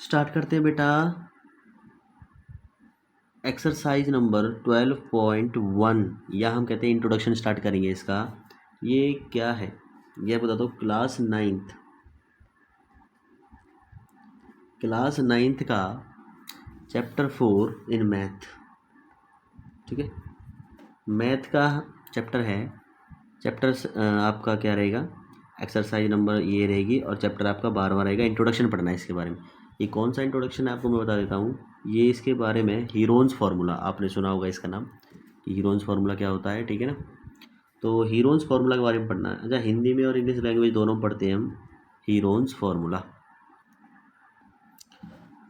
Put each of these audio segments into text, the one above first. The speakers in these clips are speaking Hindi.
स्टार्ट करते हैं बेटा एक्सरसाइज नंबर 12.1 या हम कहते हैं इंट्रोडक्शन स्टार्ट करेंगे इसका। ये क्या है यह बता दो। क्लास नाइन्थ का चैप्टर 4 इन मैथ। ठीक है, मैथ का चैप्टर है। चैप्टर आपका क्या रहेगा, एक्सरसाइज नंबर ये रहेगी और चैप्टर आपका 12वां रहेगा। इंट्रोडक्शन पढ़ना है इसके बारे में। ये कौन सा इंट्रोडक्शन है आपको मैं बता देता हूँ। ये इसके बारे में हीरोन्स फार्मूला, आपने सुना होगा इसका नाम कि हीरोन्स फार्मूला क्या होता है। ठीक है ना, तो हीरोन्स फार्मूला के बारे में पढ़ना है। अच्छा, हिंदी में और इंग्लिश लैंग्वेज दोनों में पढ़ते हैं हम हीरोन्स फार्मूला।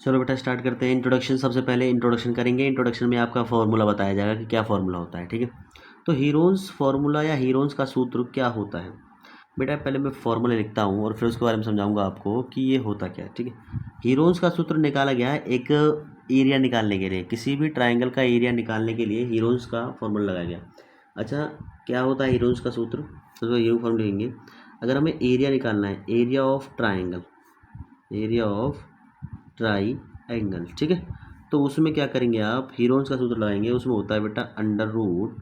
चलो बेटा स्टार्ट करते हैं। इंट्रोडक्शन, सबसे पहले इंट्रोडक्शन करेंगे। इंट्रोडक्शन में आपका फार्मूला बताया जाएगा कि क्या फार्मूला होता है। ठीक है, तो हीरोन्स फार्मूला या हीरोन्स का सूत्र क्या होता है बेटा। पहले मैं फार्मूला लिखता हूँ और फिर उसके बारे में समझाऊंगा आपको कि ये होता क्या है। ठीक है, हीरोन्स का सूत्र निकाला गया है एक एरिया निकालने के लिए। किसी भी ट्राइंगल का एरिया निकालने के लिए हीरोन्स का फार्मूला लगाया गया। अच्छा, क्या होता है हीरोन्स का सूत्र, तो ये फार्मूला लिखेंगे। अगर हमें एरिया निकालना है, area of triangle, area of try angle. ठीक है, तो उसमें क्या करेंगे आप, हीरोन्स का सूत्र लगाएंगे। उसमें होता है बेटा अंडर रूट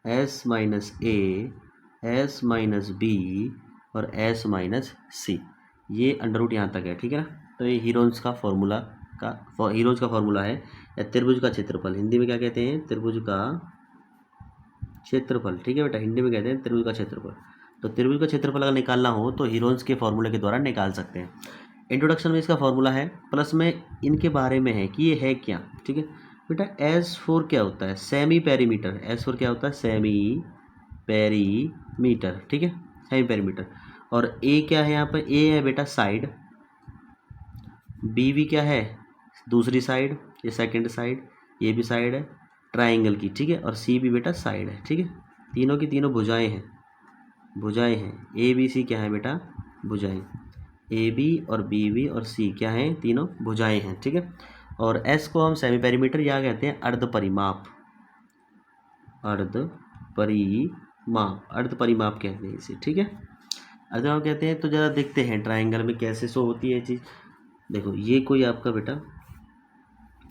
एस माइनस ए, एस माइनस बी और एस माइनस सी। ये अंडर रूट यहाँ तक है। ठीक है ना, तो ये हीरोन्स का फार्मूला है। या त्रिभुज का क्षेत्रफल, हिंदी में क्या कहते हैं, त्रिभुज का क्षेत्रफल। ठीक है बेटा, हिंदी में कहते हैं त्रिभुज का क्षेत्रफल। तो त्रिभुज का क्षेत्रफल अगर निकालना हो तो हीरोन्स के फार्मूले के द्वारा निकाल सकते हैं। इंट्रोडक्शन में इसका फार्मूला है, प्लस में इनके बारे में है कि ये है क्या। ठीक है बेटा, S4 क्या होता है, सेमी पेरीमीटर। S4 क्या होता है, सेमी पेरीमीटर। ठीक है, सेमी पेरीमीटर। और A क्या है यहाँ पर, A है बेटा साइड, BV क्या है दूसरी साइड, ये सेकंड साइड, ये भी साइड है ट्राइंगल की। ठीक है, और C भी बेटा साइड है। ठीक है, तीनों की तीनों भुजाएं हैं, भुजाएं हैं। ABC क्या है बेटा, भुजाएं। AB और BB और C क्या हैं, तीनों भुजाएं हैं। ठीक है, और S को हम सेमी पेरीमीटर या कहते हैं अर्ध परिमाप, अर्ध परिमाप कहते हैं इसे। ठीक है, अर्ध परिमाप कहते हैं। तो ज़रा देखते हैं ट्राइंगल में कैसे शो होती है ये चीज़। देखो, ये कोई आपका बेटा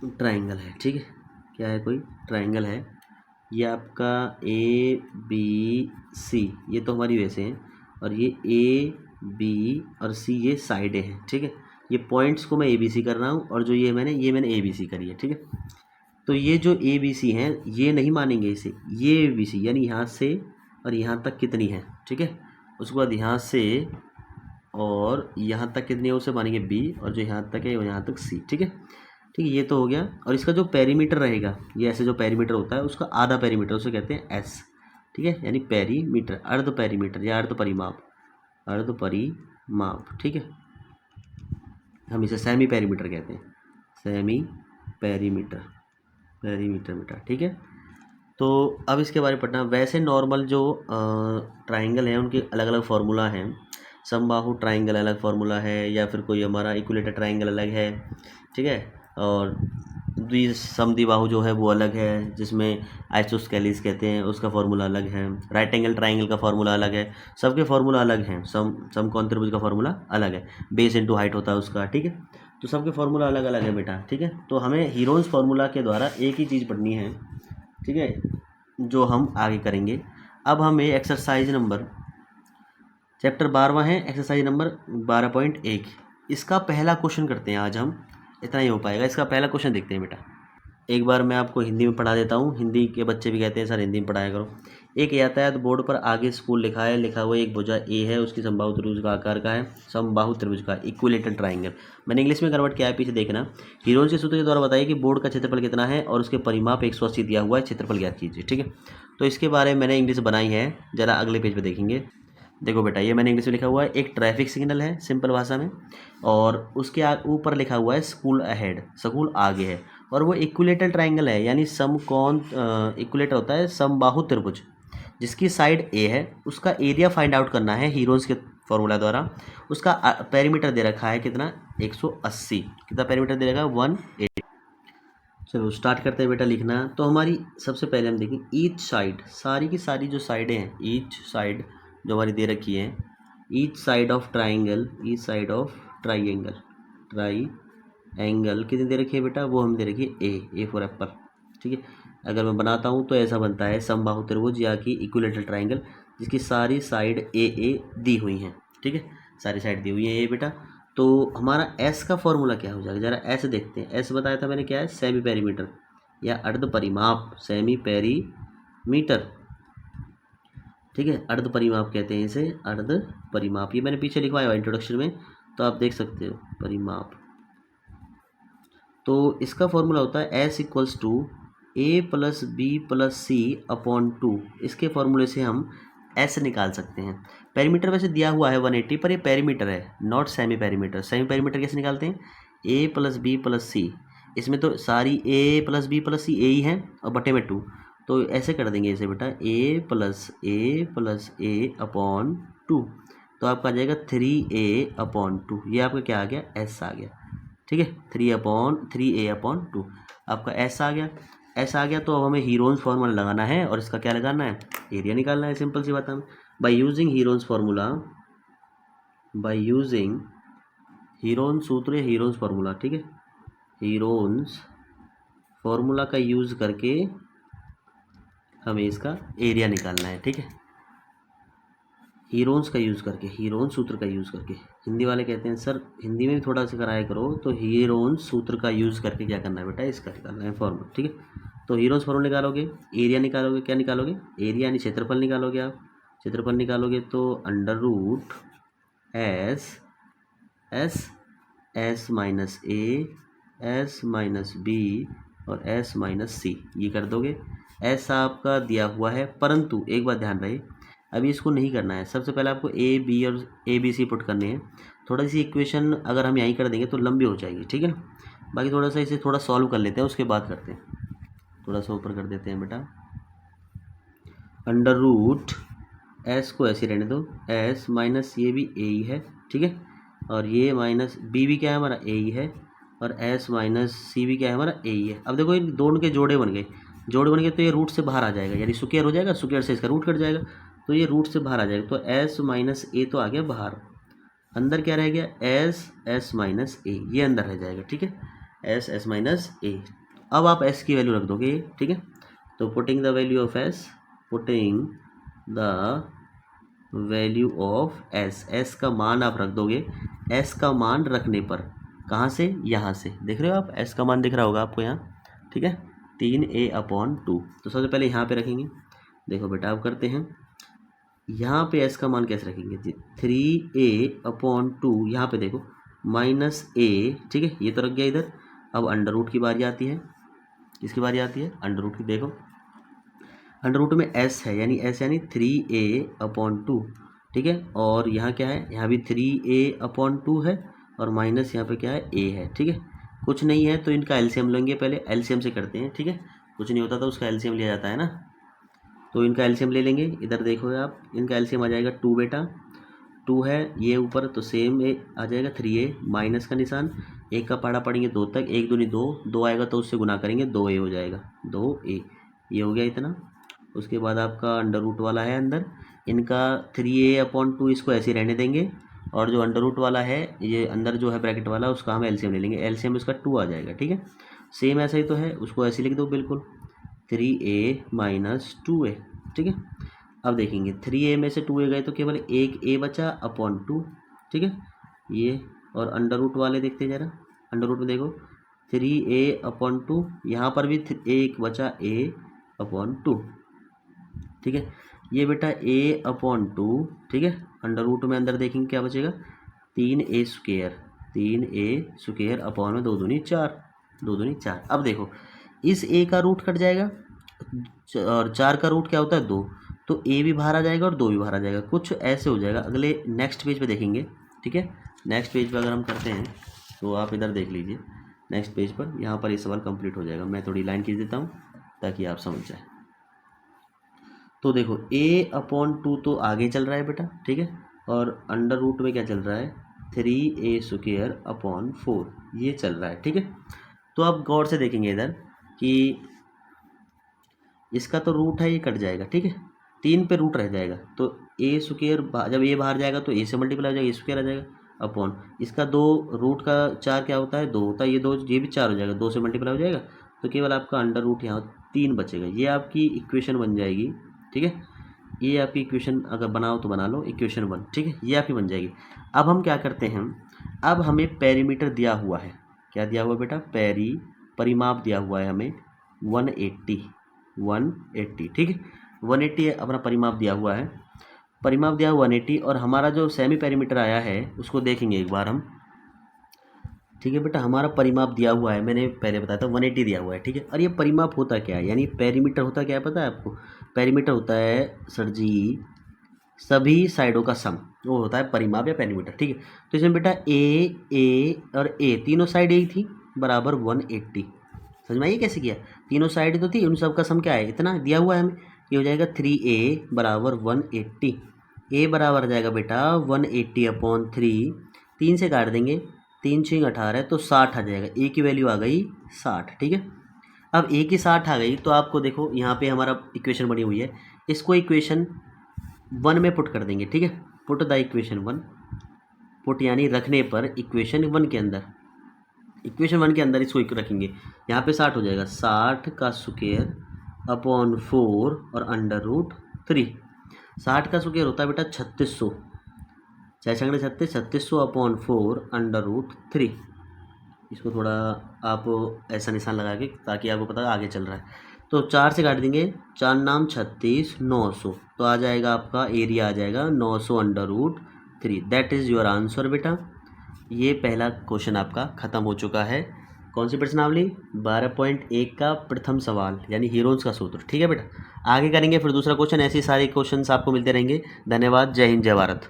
ट्राइंगल है। ठीक है, क्या है, कोई ट्राइंगल है। ये आपका ABC, ये तो हमारी वैसे हैं, और ये AB और C ये साइडें हैं। ठीक है, ये पॉइंट्स को मैं ABC कर रहा हूँ और जो ये मैंने ABC करी है। ठीक है, तो ये जो ABC हैं ये नहीं मानेंगे इसे, ये ABC यानी यहाँ से और यहाँ तक कितनी है। ठीक है, उसके बाद यहाँ से और यहाँ तक कितनी है उसे मानेंगे B, और जो यहाँ तक है वो यहाँ तक C। ठीक है, ठीक है, ये तो हो गया। और इसका जो पेरीमीटर रहेगा, ये ऐसे जो पेरीमीटर होता है उसका आधा पेरीमीटर उसे कहते हैं S। ठीक है, यानी पेरीमीटर, अर्ध पेरीमीटर या अर्ध परिमाप, अर्ध परिमाप। ठीक है, हम इसे सेमी पेरीमीटर कहते हैं, सेमी पेरीमीटर, पेरीमीटर बेटा। ठीक है, तो अब इसके बारे में पढ़ना। वैसे नॉर्मल जो ट्राइंगल हैं उनके अलग अलग फार्मूला हैं। समबाहु ट्राइंगल अलग फार्मूला है, या फिर कोई हमारा इक्विलेटर ट्राइंगल अलग है। ठीक है, और समद्विबाहु जो है वो अलग है, जिसमें आइसोस्केलिस कहते हैं, उसका फार्मूला अलग है। राइट एंगल ट्राइंगल का फार्मूला अलग है, सबके फार्मूला अलग हैं। समकोण त्रिभुज का फार्मूला अलग है, बेस इंटू हाइट होता है उसका। ठीक है, तो सबके फार्मूला अलग अलग है बेटा। ठीक है, तो हमें हीरोन्स फार्मूला के द्वारा एक ही चीज़ पढ़नी है। ठीक है, जो हम आगे करेंगे। अब हमें एक्सरसाइज नंबर, चैप्टर 12वां है, एक्सरसाइज नंबर 12.1, इसका पहला क्वेश्चन करते हैं आज हम। इतना ही हो पाएगा। इसका पहला क्वेश्चन देखते हैं बेटा। एक बार मैं आपको हिंदी में पढ़ा देता हूँ। हिंदी के बच्चे भी कहते हैं सर हिंदी में पढ़ाया करो। एक यातायात बोर्ड पर आगे स्कूल लिखा है, लिखा हुआ एक भुजा ए है, उसकी समबाहु त्रिभुज का आकार का है, समबाहु त्रिभुज का इक्विलेटरल ट्राइंगल। मैंने इंग्लिश में कन्वर्ट किया है, पीछे देखना। हीरोन्स के सूत्र के द्वारा बताइए कि बोर्ड का क्षेत्रफल कितना है और उसके परिमाप 180 दिया हुआ है, क्षेत्रफल ज्ञात कीजिए। ठीक है, तो इसके बारे में मैंने इंग्लिश बनाई है, जरा अगले पेज पर देखेंगे। देखो बेटा, ये मैंने इंग्लिश में लिखा हुआ है, एक ट्रैफिक सिग्नल है सिंपल भाषा में, और उसके ऊपर लिखा हुआ है स्कूल अहेड, स्कूल आगे है, और वो इक्विलेटरल ट्राइंगल है, यानी समकोण इक्विलेटर होता है समबाहु त्रिभुज, जिसकी साइड ए है। उसका एरिया फाइंड आउट करना है हीरोन्स के फॉर्मूला द्वारा। उसका पेरीमीटर दे रखा है कितना, 180। कितना पेरीमीटर दे रखा है, 180। चलो स्टार्ट करते हैं बेटा लिखना। तो हमारी सबसे पहले हम देखें ईच साइड, सारी की सारी जो साइडें हैं, ईच साइड जो हमारी दे रखी है, each side of triangle, each side of try angle कितनी दे रखी है बेटा, वो हम दे रखी है ए फॉर एप्पल, ठीक है। अगर मैं बनाता हूँ तो ऐसा बनता है समबाहु त्रिभुज या कि इक्विलेटरल ट्राइंगल जिसकी सारी साइड ए दी हुई हैं, ठीक है, सारी साइड दी हुई है ए बेटा। तो हमारा एस का फॉर्मूला क्या हो जाएगा, जरा ऐसे देखते हैं। एस बताया था मैंने क्या है, सेमी पेरीमीटर या अर्ध परिमाप, सेमी पेरीमीटर, ठीक है, अर्ध परिमाप कहते हैं इसे, अर्ध परिमाप। ये मैंने पीछे लिखवाया हुआ इंट्रोडक्शन में, तो आप देख सकते हो परिमाप। तो इसका फॉर्मूला होता है S equals to A plus B plus C upon 2। इसके फॉर्मूले से हम एस निकाल सकते हैं। पेरीमीटर वैसे दिया हुआ है 180, पर ये पेरीमीटर है, not semi perimeter. Semi perimeter कैसे निकालते हैं, ए प्लस बी प्लस सी, इसमें तो सारी ए प्लस बी प्लस सी ए ही है और बटे में 2, तो ऐसे कर देंगे इसे बेटा, ए प्लस ए अपॉन 2, तो आपका आ जाएगा 3a अपॉन 2। ये आपका क्या आ गया, एस आ गया, ठीक है, 3a/2 आपका एस आ गया। एस आ गया तो अब हमें हीरोन्स फार्मूला लगाना है और इसका क्या लगाना है, एरिया निकालना है। सिंपल सी बात है, by using Heron's formula, by using Heron's सूत्र या हीरोन्स फार्मूला, ठीक है, हीरोन्स फार्मूला का यूज़ करके हमें इसका एरिया निकालना है, ठीक है, हीरोन्स का यूज़ करके, हीरोन्स सूत्र का यूज़ करके। हिंदी वाले कहते हैं सर हिंदी में भी थोड़ा सा कराया करो, तो हीरोन्स सूत्र का यूज़ करके क्या करना है बेटा, इसका निकालना है फॉर्मूला, ठीक है। तो हीरोन्स फॉर्मूला निकालोगे, एरिया निकालोगे, क्या निकालोगे, एरिया यानी क्षेत्रफल निकालोगे आप। क्षेत्रफल निकालोगे तो अंडर रूट एस माइनस ए, एस माइनस बी और एस माइनस सी, ये कर दोगे। एस आपका दिया हुआ है, परंतु एक बात ध्यान रहे, अभी इसको नहीं करना है। सबसे पहले आपको ए बी और ए बी सी पुट करने हैं। थोड़ा सी इक्वेशन अगर हम यहीं कर देंगे तो लंबी हो जाएगी, ठीक है ना। बाकी थोड़ा सा इसे थोड़ा सॉल्व कर लेते हैं, उसके बाद करते हैं। थोड़ा सा ऊपर कर देते हैं बेटा, अंडर रूट एस को ऐसे रहने दो, एस माइनस ये भी ए ही है, ठीक है, और ये माइनस बी भी क्या है हमारा ए ही है, और एस माइनस सी भी क्या है हमारा ए ही है। अब देखो इन दोनों के जोड़े बन गए, जोड़े बन गए तो ये रूट से बाहर आ जाएगा, यानी स्क्वायर हो जाएगा, स्क्वायर से इसका रूट कट जाएगा, तो ये रूट से बाहर आ जाएगा। तो एस माइनस ए तो आ गया बाहर, अंदर क्या रह गया, एस माइनस ए, ये अंदर रह जाएगा, ठीक है, एस माइनस ए। अब आप एस की वैल्यू रख दोगे, ठीक है, तो putting the value of S, putting the value of S का मान आप रख दोगे। एस का मान रखने पर कहाँ से, यहाँ से देख रहे हो आप, एस का मान दिख रहा होगा आपको यहाँ, ठीक है, 3a/2। तो सबसे पहले यहाँ पे रखेंगे, देखो बेटा आप करते हैं, यहाँ पे एस का मान कैसे रखेंगे जी, 3a/2, यहाँ पे देखो माइनस ए, ठीक है, ये तो रख गया इधर। अब अंडर रूट की बारी आती है, किसकी बारी आती है, अंडर रूट की। देखो अंडर रूट में एस है, यानी एस यानी 3a/2, ठीक है, और यहाँ क्या है, यहाँ भी 3a/2 है, और माइनस यहाँ पे क्या है, ए है, ठीक है। कुछ नहीं है तो इनका एलसीएम लेंगे, पहले एलसीएम से करते हैं, ठीक है, कुछ नहीं होता तो उसका एलसीएम लिया जाता है ना, तो इनका एलसीएम ले लेंगे। इधर देखो आप, इनका एलसीएम आ जाएगा 2 बेटा, 2 है ये ऊपर, तो सेम आ जाएगा 3a, माइनस का निशान, एक का पाड़ा पड़ेंगे 2 तक, 1 दूनी 2, 2 आएगा तो उससे गुना करेंगे, 2a हो जाएगा, 2a, ये हो गया इतना। उसके बाद आपका अंडर रूट वाला है अंदर, इनका 3a/2 इसको ऐसे रहने देंगे, और जो अंडर रूट वाला है ये अंदर जो है ब्रैकेट वाला, उसका हम एलसीएम ले लेंगे, एलसीएम इसका 2 आ जाएगा, ठीक है, सेम ऐसा ही तो है, उसको ऐसे लिख दो बिल्कुल, 3a-2a, ठीक है। अब देखेंगे 3a में से 2a गए तो केवल एक a बचा अपॉन 2, ठीक है, ये, और अंडर रूट वाले देखते हैं जरा, अंडर रूट में देखो 3a/2, यहाँ पर भी एक बचा a/2, ठीक है, ये बेटा a/2, ठीक है, अंडर रूट में अंदर देखेंगे क्या बचेगा, 3a² अपॉन में 2 दूनी 4, 2 दूनी 4। अब देखो इस a का रूट कट जाएगा और 4 का रूट क्या होता है 2, तो a भी बाहर आ जाएगा और 2 भी बाहर आ जाएगा, कुछ ऐसे हो जाएगा। अगले नेक्स्ट पेज पे देखेंगे, ठीक है, नेक्स्ट पेज पे अगर हम करते हैं तो आप इधर देख लीजिए, नेक्स्ट पेज पर यहाँ पर ये सवाल कंप्लीट हो जाएगा। मैं थोड़ी लाइन खींच देता हूँ ताकि आप समझ जाए। तो देखो a/2 तो आगे चल रहा है बेटा, ठीक है, और अंडर रूट में क्या चल रहा है, 3a² ये चल रहा है, ठीक है। तो आप गौर से देखेंगे इधर कि इसका तो रूट है, ये कट जाएगा, ठीक है, 3 पे रूट रह जाएगा, तो a² जब a बाहर जाएगा तो a से मल्टीप्लाई हो जाएगा, a² आ जाएगा, अपॉन इसका 2 रूट का 4 क्या होता है 2 होता है, ये भी 4 हो जाएगा, 2 से मल्टीप्लाई हो जाएगा तो केवल आपका अंडर रूट यहाँ 3 बचेगा। ये आपकी इक्वेशन बन जाएगी, ठीक है। ये आपकी इक्वेशन अगर बनाओ तो बना लो इक्वेशन 1, ठीक है, ये आपकी बन जाएगी। अब हम क्या करते हैं, अब हमें पेरीमीटर दिया हुआ है, क्या दिया हुआ बेटा, परिमाप दिया हुआ है हमें 180, ठीक है, 180 अपना परिमाप दिया हुआ है, परिमाप दिया 180 और हमारा जो सेमी पेरीमीटर आया है उसको देखेंगे एक बार हम, ठीक है बेटा। हमारा परिमाप दिया हुआ है, मैंने पहले बताया था 180 दिया हुआ है, ठीक है। और ये परिमाप होता क्या है, यानी पेरीमीटर होता क्या है पता है आपको, पेरीमीटर होता है सर जी सभी साइडों का सम, वो होता है परिमाप या पेरीमीटर, ठीक है। तो इसमें बेटा ए और ए तीनों साइड एक थी बराबर 180, समझ में आइए कैसे किया, तीनों साइड तो थी, उन सब का सम क्या है इतना दिया हुआ है हमें, ये हो जाएगा 3a बराबर 180, ए बराबर आ जाएगा बेटा 180 अपॉन 3, 3 से काट देंगे, 3 6 18 तो 60 आ जाएगा, ए की वैल्यू आ गई 60, ठीक है। अब ए की 60 आ गई तो आपको देखो यहाँ पे हमारा इक्वेशन बनी हुई है, इसको इक्वेशन 1 में पुट कर देंगे, ठीक है। पुट द इक्वेशन 1, पुट यानी रखने पर इक्वेशन 1 के अंदर, इक्वेशन 1 के अंदर इसको रखेंगे, यहाँ पे 60 हो जाएगा, 60 का स्क्वायर अपॉन 4 और अंडर रूट 3, 60 का स्क्वायर होता है बेटा 3600, 3600 अपॉन 4 अंडर रूट 3, इसको थोड़ा आप ऐसा निशान लगा के ताकि आपको पता आगे चल रहा है। तो 4 से काट देंगे, 4 नाम 36, 900 तो आ जाएगा आपका एरिया आ जाएगा 900 under root 3, that is your answer बेटा। ये पहला क्वेश्चन आपका ख़त्म हो चुका है। कौन सी प्रश्नावली 12.1 का प्रथम सवाल यानी हीरोन्स का सूत्र, ठीक है बेटा। आगे करेंगे फिर दूसरा क्वेश्चन, ऐसे सारे क्वेश्चंस आपको मिलते रहेंगे। धन्यवाद, जय हिंद, जय भारत।